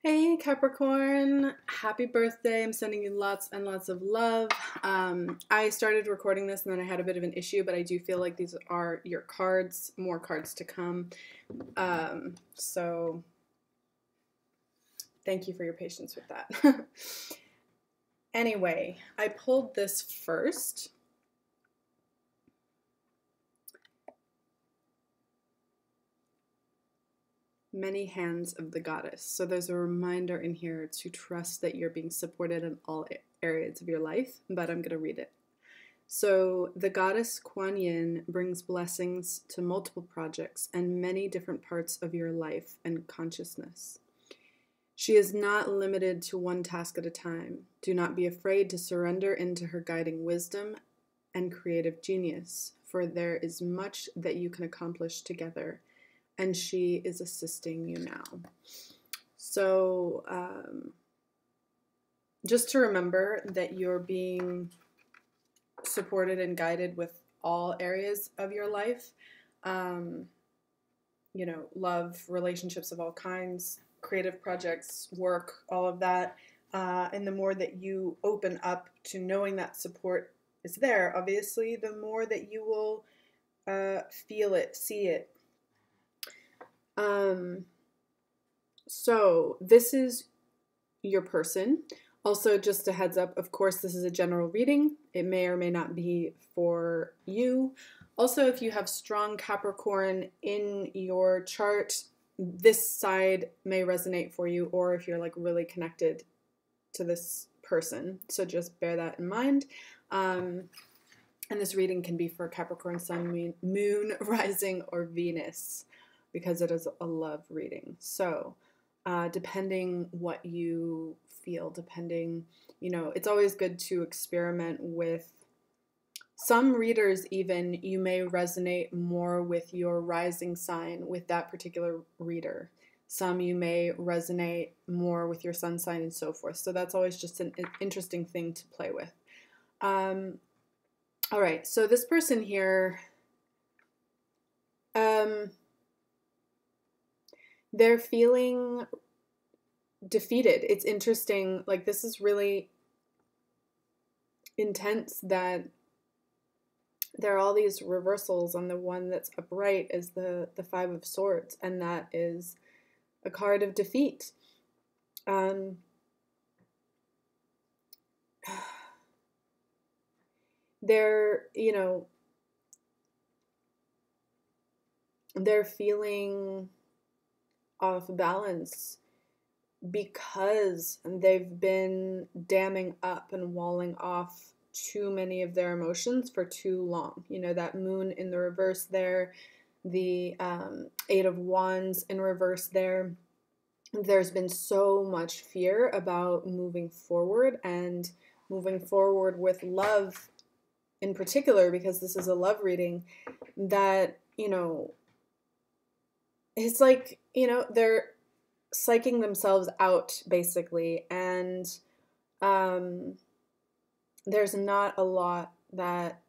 Hey Capricorn, happy birthday. I'm sending you lots and lots of love. I started recording this and then I had a bit of an issue, but I do feel like these are your cards, more cards to come. So thank you for your patience with that. Anyway, I pulled this first. Many hands of the goddess. So there's a reminder in here to trust that you're being supported in all areas of your life, but I'm going to read it. So the goddess Kuan Yin brings blessings to multiple projects and many different parts of your life and consciousness. She is not limited to one task at a time. Do not be afraid to surrender into her guiding wisdom and creative genius, for there is much that you can accomplish together, and she is assisting you now. So just to remember that you're being supported and guided with all areas of your life, love, relationships of all kinds, creative projects, work, all of that. And the more that you open up to knowing that support is there, obviously, the more that you will feel it, see it. So this is your person. Also, just a heads up, of course, this is a general reading. It may or may not be for you. Also, if you have strong Capricorn in your chart, this side may resonate for you, or if you're like really connected to this person. So just bear that in mind. And this reading can be for Capricorn, Sun, Moon, Rising, or Venus, because it is a love reading. So depending what you feel, it's always good to experiment with some readers. Even you may resonate more with your rising sign with that particular reader. Some you may resonate more with your sun sign and so forth. So that's always just an interesting thing to play with. All right, so this person here, they're feeling defeated. It's interesting, like this is really intense that there are all these reversals, and the one that's upright is the Five of Swords, and that is a card of defeat. They're feeling off balance because they've been damming up and walling off too many of their emotions for too long. That moon in the reverse there, the Eight of Wands in reverse there. There's been so much fear about moving forward, and moving forward with love in particular, because this is a love reading, that, it's like, they're psyching themselves out, basically, and there's not a lot that,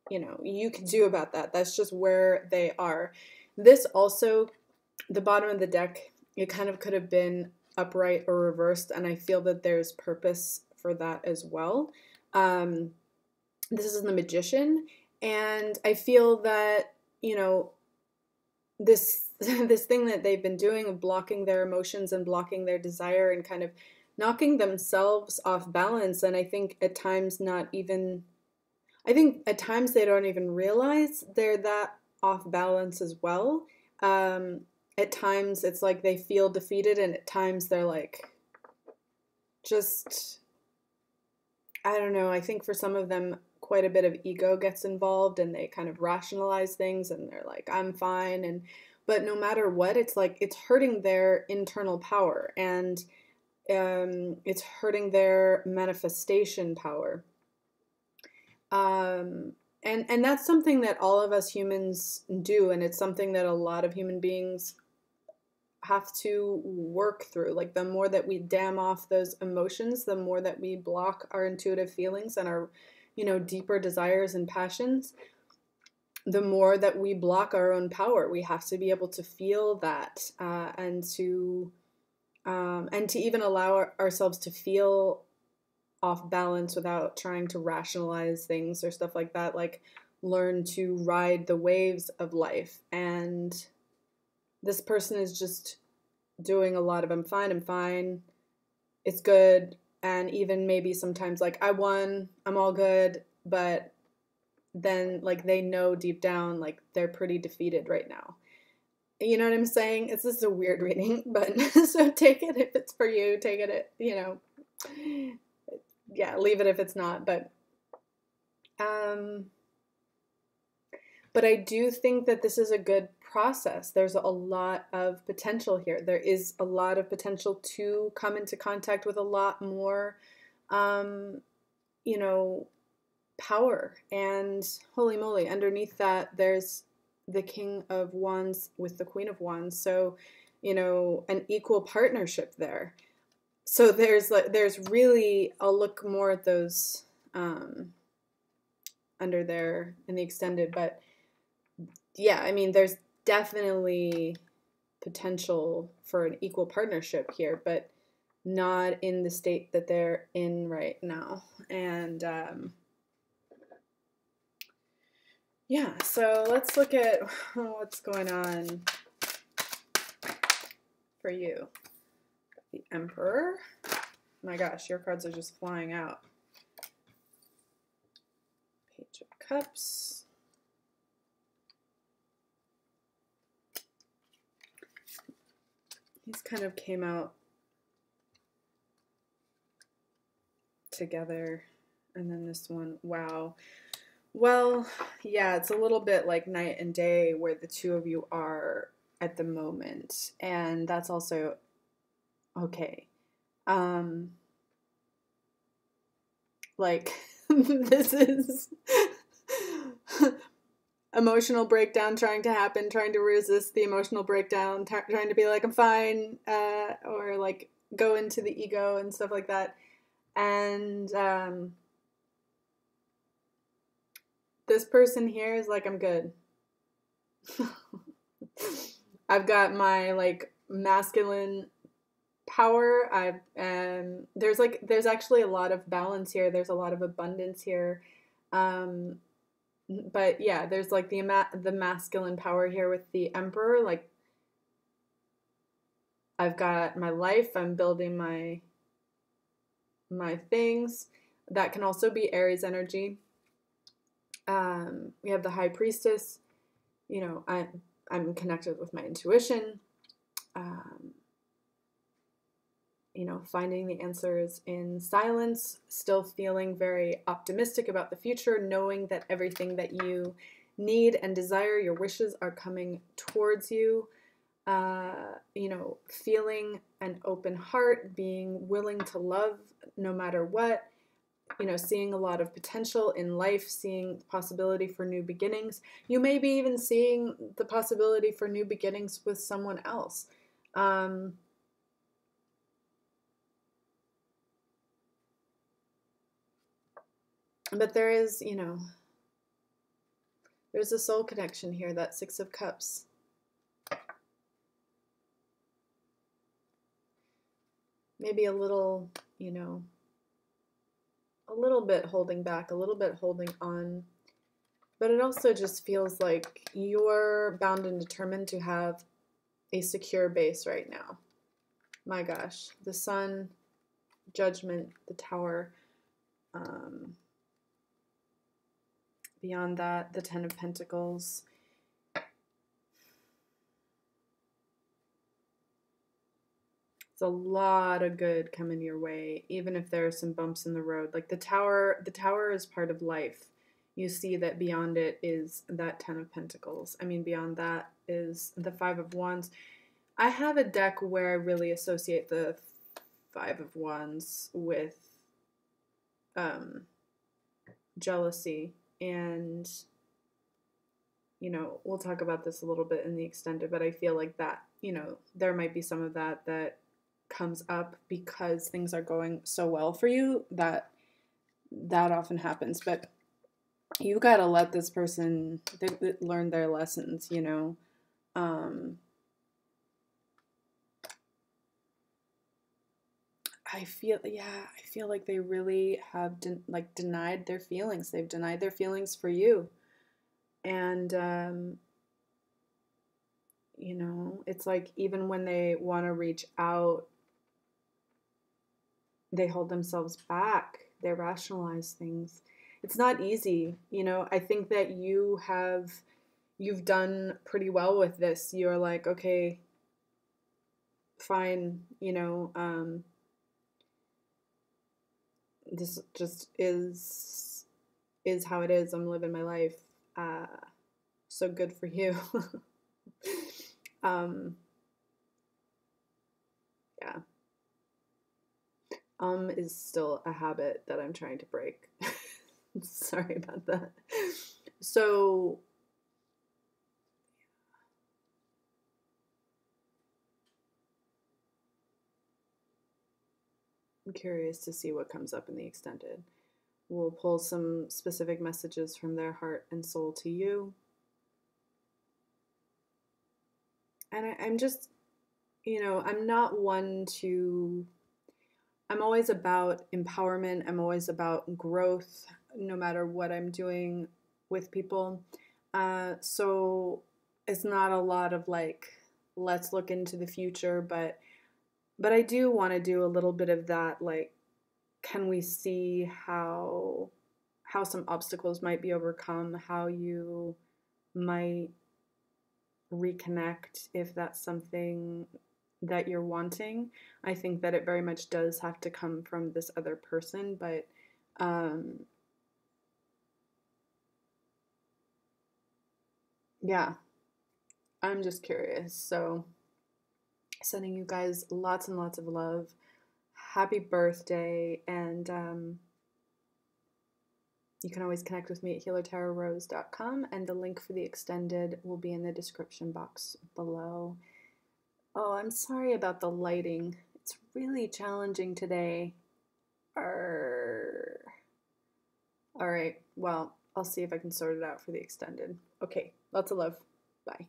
you can do about that. That's just where they are. This also, the bottom of the deck, it kind of could have been upright or reversed, and I feel that there's purpose for that as well. This is the Magician, and I feel that, this thing that they've been doing of blocking their emotions and blocking their desire and kind of knocking themselves off balance, and I think at times at times they don't even realize they're that off balance as well. At times it's like they feel defeated, and at times they're like, just, I don't know, I think for some of them quite a bit of ego gets involved, and they kind of rationalize things, and they're like, I'm fine, but no matter what, it's like it's hurting their internal power, and it's hurting their manifestation power. And that's something that all of us humans do, and it's something that a lot of human beings have to work through. Like, the more that we dam off those emotions, the more that we block our intuitive feelings and our, deeper desires and passions, the more that we block our own power. We have to be able to feel that and to and to even allow ourselves to feel off balance without trying to rationalize things or stuff like that. Like, learn to ride the waves of life. And this person is just doing a lot of I'm fine, it's good, and even maybe sometimes like I won, I'm all good, but then like they know deep down like they're pretty defeated right now. You know what I'm saying? It's just a weird reading, but so take it if it's for you, take it, yeah, leave it if it's not, but I do think that this is a good process. There's a lot of potential here. There is a lot of potential to come into contact with a lot more, power. And holy moly, underneath that, there's the King of Wands with the Queen of Wands. So, an equal partnership there. So there's really, I'll look more at those under there in the extended, but yeah, I mean, there's definitely potential for an equal partnership here, but not in the state that they're in right now. And yeah, so let's look at what's going on for you. The Emperor. My gosh, your cards are just flying out. Page of Cups. These kind of came out together. And then this one, wow. Well, yeah, it's a little bit like night and day where the two of you are at the moment. And that's also okay. Like, this is emotional breakdown trying to happen, trying to resist the emotional breakdown, trying to be like, I'm fine, or like go into the ego and stuff like that. And this person here is like, I'm good. I've got my like masculine power. There's actually a lot of balance here. There's a lot of abundance here. But yeah, there's like the masculine power here with the Emperor. Like, I've got my life, I'm building my things. That can also be Aries energy. We have the High Priestess. I'm connected with my intuition. Finding the answers in silence, still feeling very optimistic about the future, knowing that everything that you need and desire, your wishes are coming towards you. Feeling an open heart, being willing to love no matter what, seeing a lot of potential in life, seeing the possibility for new beginnings. You may be even seeing the possibility for new beginnings with someone else. But there is, there's a soul connection here, that Six of Cups. Maybe a little, a little bit holding back, a little bit holding on. But it also just feels like you're bound and determined to have a secure base right now. My gosh. The Sun, Judgment, the Tower. Beyond that, the Ten of Pentacles. It's a lot of good coming your way, even if there are some bumps in the road. Like the tower is part of life. You see that beyond it is that Ten of Pentacles. I mean, beyond that is the Five of Wands. I have a deck where I really associate the Five of Wands with jealousy. And, we'll talk about this a little bit in the extended, but I feel like that, there might be some of that comes up because things are going so well for you that often happens. But you got to let this person learn their lessons, I feel like they really have denied their feelings. They've denied their feelings for you. And, it's like even when they want to reach out, they hold themselves back. They rationalize things. It's not easy. I think that you've done pretty well with this. You're like, okay, fine, this just is how it is. I'm living my life. So good for you. Yeah. Is still a habit that I'm trying to break. Sorry about that. So, I'm curious to see what comes up in the extended. We'll pull some specific messages from their heart and soul to you. And I'm just, I'm not one to, I'm always about empowerment. I'm always about growth, no matter what I'm doing with people. So it's not a lot of like, let's look into the future, but I do want to do a little bit of that, like, can we see how some obstacles might be overcome, how you might reconnect if that's something that you're wanting. I think that it very much does have to come from this other person, but yeah, I'm just curious. So, sending you guys lots and lots of love. Happy birthday, and you can always connect with me at healertarorose.com, and the link for the extended will be in the description box below. Oh, I'm sorry about the lighting. It's really challenging today. Arr. All right, well, I'll see if I can sort it out for the extended. Okay, lots of love. Bye.